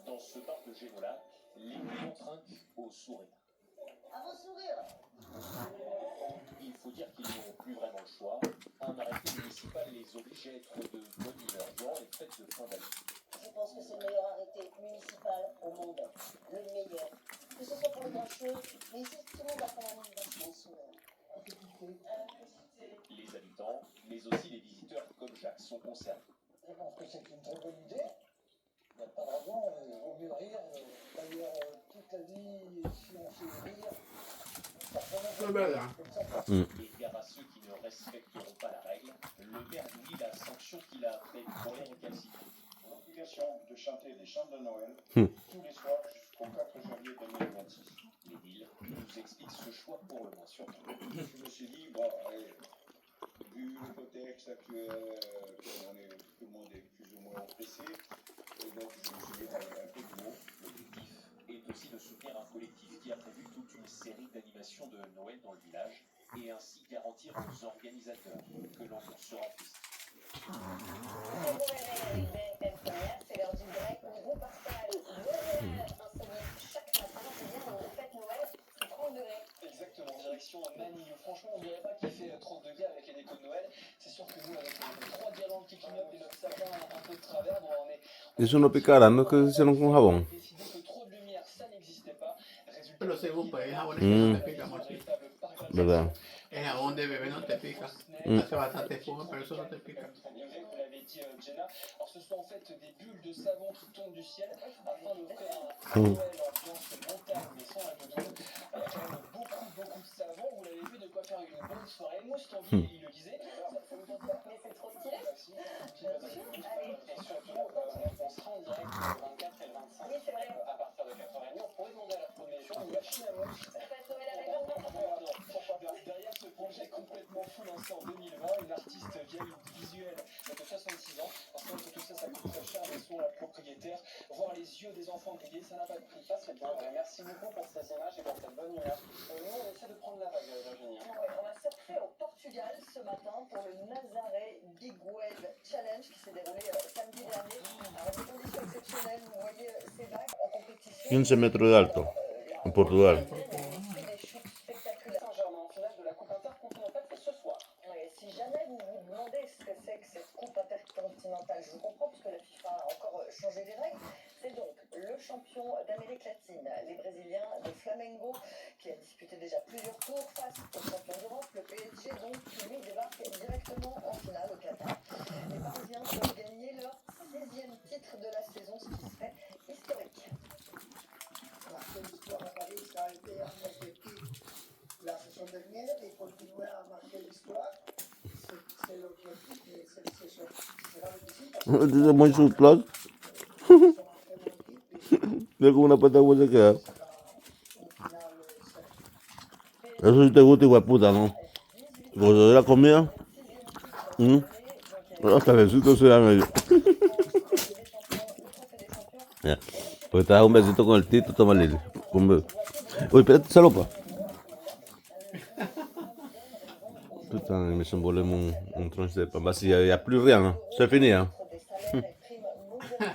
Dans ce parc de Génola, les clients trinquent au sourire. À vos sourires. Il faut dire qu'ils n'ont plus vraiment le choix. Un arrêté municipal les oblige à être de bonne humeur durant les fêtes de fin d'année. Je pense que c'est le meilleur arrêté municipal au monde. Le meilleur. Que ce soit pour les grincheux, mais ici, tout le monde a quand même vachement sourire. Les habitants, mais aussi les visiteurs comme Jacques sont concernés. Je pense que c'est une très bonne idée. Il n'y a pas de raison, il vaut mieux rire. D'ailleurs, toute la vie, si on sait rire, C'est verdad. Et gare à ceux qui ne respecteront pas la règle, le maire dit la sanction qu'il a prise pour les récalcitrants. L'obligation de chanter des chants de Noël tous les soirs jusqu'au 4 janvier 2026. L'édile nous explique ce choix pour le moins surtout. Je me suis dit, bon, allez, vu le contexte actuel, tout le monde est plus ou moins oppressé, et donc je me suis dit, allez, un peu de mots. L'objectif est aussi de soutenir un collectif qui a prévu toute une série d'animations de Noël dans le village et ainsi garantir aux organisateurs que l'ambiance sera festive. C'est l'heure du direct. Bonjour Pascal. Noël insomnie chaque matin. C'est bien, on fête Noël, c'est 30 degrés. Exactement, direction Manille. Franchement, on dirait pas qu'il fait 30 degrés avec les décos de Noël. C'est sûr que nous, avec les 3 guirlandes qui clignotent et notre sapin un peu de travers, bon, on est. Eso no picará, no es que se hicieron con jabón. Décidé que trop de lumière, ça n'existait pas. Résultat, Pero según pues, el jabón es que no te pica, amor. ¿Verdad? El jabón de bebé no te pica. Hace bastante espuma, pero eso no te pica. Vous l'avez dit, Jenna. Alors, ce sont en fait des bulles de savon qui tombent du ciel afin d'offrir un Noël ambiance montagne mais sans la doudoune. Il y a quand même beaucoup de savon. Vous l'avez vu, de quoi faire une bonne soirée. Mousse-Tanguy, il le disait. Mais c'est trop stylé. Merci. Et surtout, on sera en direct le 24 et le 25. Oui, c'est vrai. À partir de 4h30, on pourrait demander à la promotion une machine à mousse. Fête Noël avec nous. Derrière ce projet complètement fou lancé en 2020, une artiste vieille visuelle de 66 ans. Parce que tout ça, ça coûte très cher, mais sont la propriétaire. Voir les yeux des enfants briller, ça n'a pas de prix. Ça, c'est bien. Merci beaucoup pour ces images et pour cette bonne humeur. Nous, on essaie de prendre la vague, Virginie. Ouais, on va surfer au Portugal ce matin pour le Nazaré Big Wave Challenge qui s'est déroulé samedi dernier. Alors, des conditions exceptionnelles, vous voyez ces vagues en compétition. 15 metros de alto en Portugal. Saint-Germain en finale de la Coupe intercontinentale, c'est ce soir. Ouais, si jamais vous vous demandez ce que c'est que cette coupe intercontinentale, je vous comprends parce que la FIFA a encore changé les règles. C'est donc le champion d'Amérique latine, les Brésiliens de Flamengo, qui a disputé déjà plusieurs tours face au champion d'Europe, le PSG, donc qui lui débarque directement en finale au Qatar. Les Parisiens peuvent gagner leur 16e titre de la saison, ce qui serait historique. marquer l'histoire à Paris, ça a été un objectif la saison dernière et continuer à marquer l'histoire. C'est l'objectif et sera difficile parce que Este es muy subplot. somos una très bonne équipe et Ve como una pata hueá se queda. sera une finale sèche. Eso sí te gusta, igual puta, ¿no? Cuando de la comida, los cabecitos se dan ellos. Ya. Pues te das un besito con el Tito, toma Lili. Un beso. Uy, espérate, salopa. Putain, mais s'envolait mon tranche de pain. Bah, s'il n'y a plus rien, hein. C'est fini, hein.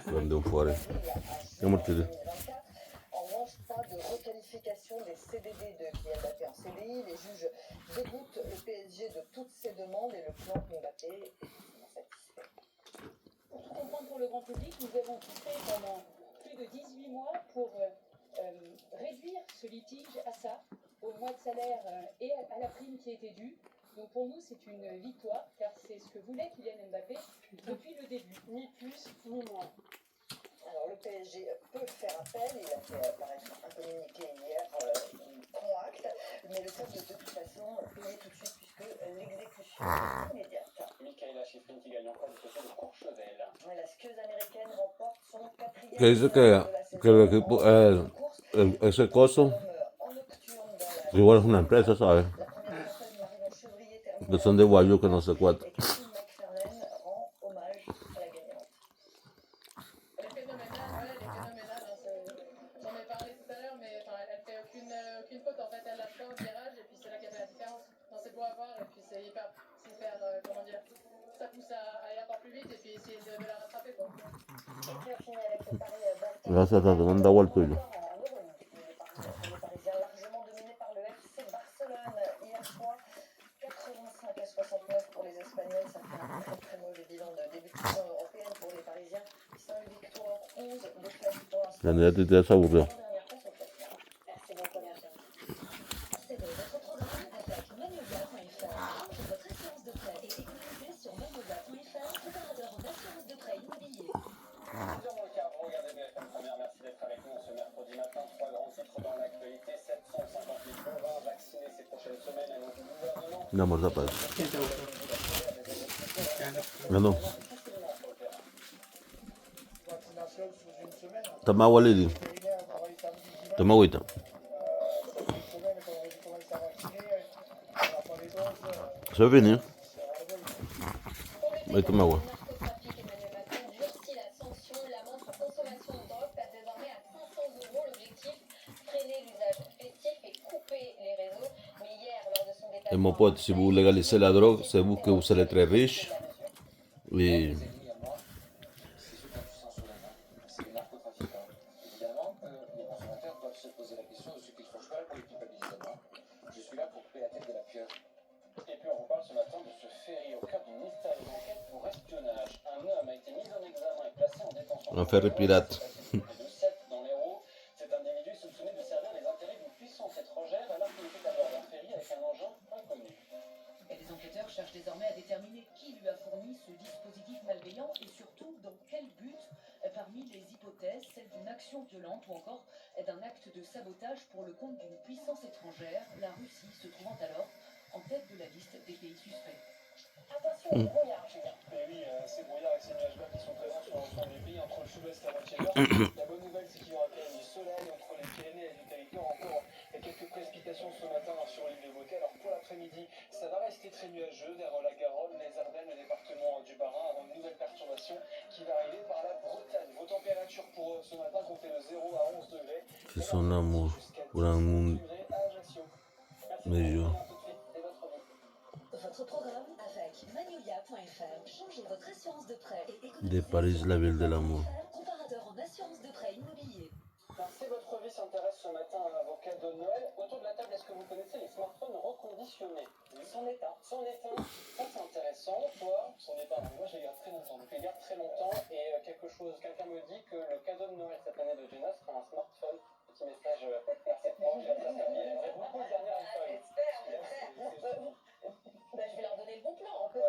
Bande d'enfoirés. Comment tu dis? En revanche, pas de requalification des CDD de Kylian Mbappé en CDI. Les juges dégoûtent le PSG de toutes ces demandes et le plan Mbappé est forcément satisfait. Pour tout comprendre pour le grand public, nous avons tout fait pendant plus de 18 mois pour réduire ce litige à ça, au mois de salaire et à la prime qui était due. Donc pour nous, c'est une victoire, car c'est ce que voulait Kylian Mbappé depuis le début, ni plus ni moins. Alors le PSG peut faire appel, il a fait paraître un communiqué hier, il prend acte, mais le club de toute façon payer tout de suite puisque l'exécution est immédiate. Michaela Schifrin qui gagne encore du côté de Courchevel. La skieuse américaine remporte son 4e Que dice que el equipo, ese coso, igual es una empresa, ¿sabes? Que son de Guayú, que no sé cuánto. McFarlane rend hommage à la gagnante. Elle est phénoménale, j'en ai parlé tout à l'heure, mais elle fait aucune faute. En fait, elle lâche pas au virage et puis c'est là qu'elle fait la différence. C'est beau à voir et puis c'est hyper, comment dire, ça pousse à aller encore plus vite. vite et puis essayer de la rattraper, quoi. Et puis on finit avec le Paris Basket. Gracias a Dios, anda vuelto yo. Les Parisiens largement dominés par le FC Barcelone hier soir. 85-69 pour les Espagnols, ça fait un très mauvais bilan de début de saison européenne pour les Parisiens. 5 victoires, 11 défaites pour l'instant. La neta te se aburrió. Dernière place au classement. Merci beaucoup, Virginie. Accédez votre programme avec Magnolia.fr. Changez votre assurance de prêt et économisez sur Magnolia.fr, opérateur en assurance de prêt immobilier. Dans le cadre, regardez BFM Première, merci d'être avec nous ce mercredi matin. 3 grands titres dans l'actualité, 750 000 bovins vaccinés ces prochaines semaines à notre gouvernement. Un amor de paz. ¿Quién te gustó? No. Vaccination sous une semaine. Toma agua, Lili. Le vétérinaire travaille samedi, dimanche. Toma agüita. Une semaine, quand on commence à vacciner, on n'a pas les doses. Soy fini. C'est Ahí toma agua. Narcotrafic, Emmanuel Macron durcit la sanction. L'amende pour consommation de drogue passe désormais à 500 €. L'objectif, freiner l'usage festif et couper les réseaux. Mais hier, lors de son En déplacement, mon pote, si vous légalisez la drogue, c'est vous que vous serez très riche. Et Les ennemis à moi, c'est ceux qui ont du sang sur la main. C'est les narcotrafiquants. Évidemment, les consommateurs doivent se poser la question de ce qu'ils font. Je suis pas là pour les culpabiliser de moi. Je suis là pour couper la tête de la pieuvre. Et puis on vous parle ce matin de ce ferry au cœur d'une mystérieuse enquête pour espionnage. Un homme a été mis en examen et placé en détention. un ferry pirate. Près de 7 dans l'Hérault. Cet individu est soupçonné de servir les intérêts d'une puissance étrangère alors qu'il était à bord d'un ferry avec un engin inconnu. Et les enquêteurs cherchent désormais à déterminer qui lui a fourni ce dispositif malveillant et surtout dans quel but. Parmi les hypothèses, celle d'une action violente ou encore d'un acte de sabotage pour le compte d'une puissance étrangère, la Russie se trouvant alors en tête de la liste des pays suspects. Attention au brouillard, Julien. Et oui, ces brouillards et ces nuages bas qui sont présents sur l'ensemble du pays entre le sud-ouest et la moitié nord. La bonne nouvelle, c'est qu'il y aura quand même du soleil entre les Pyrénées et du territoire. Encore quelques précipitations ce matin sur l'île de Beauté. Alors pour l'après-midi, ça va rester très nuageux vers la Garonne, les Ardennes, le département du Bas-Rhin, avant une nouvelle perturbation qui va arriver par la Bretagne. Vos températures pour ce matin comptez de 0 à 11 degrés. C'est son amour pour un monde Degrés à Ajaccio. Merci meilleur. beaucoup, tout de suite, et votre vie. Votre programme avec Magnolia.fr. Changez votre assurance de prêt et De économisez Paris, sur la ville de l'amour. Magnolia.fr, opérateur en assurance de prêt immobilier. Si votre vie s'intéresse ce matin à vos cadeaux de Noël, autour de la table, est-ce que vous connaissez les smartphones reconditionnés? Son état. Son éteint, ça c'est intéressant. Toi, son éteint, moi je les garde très longtemps. Donc je les garde très longtemps et quelqu'un me dit que le cadeau de Noël cette année de Jenna sera un smartphone. Petit message à cette manche, je vais faire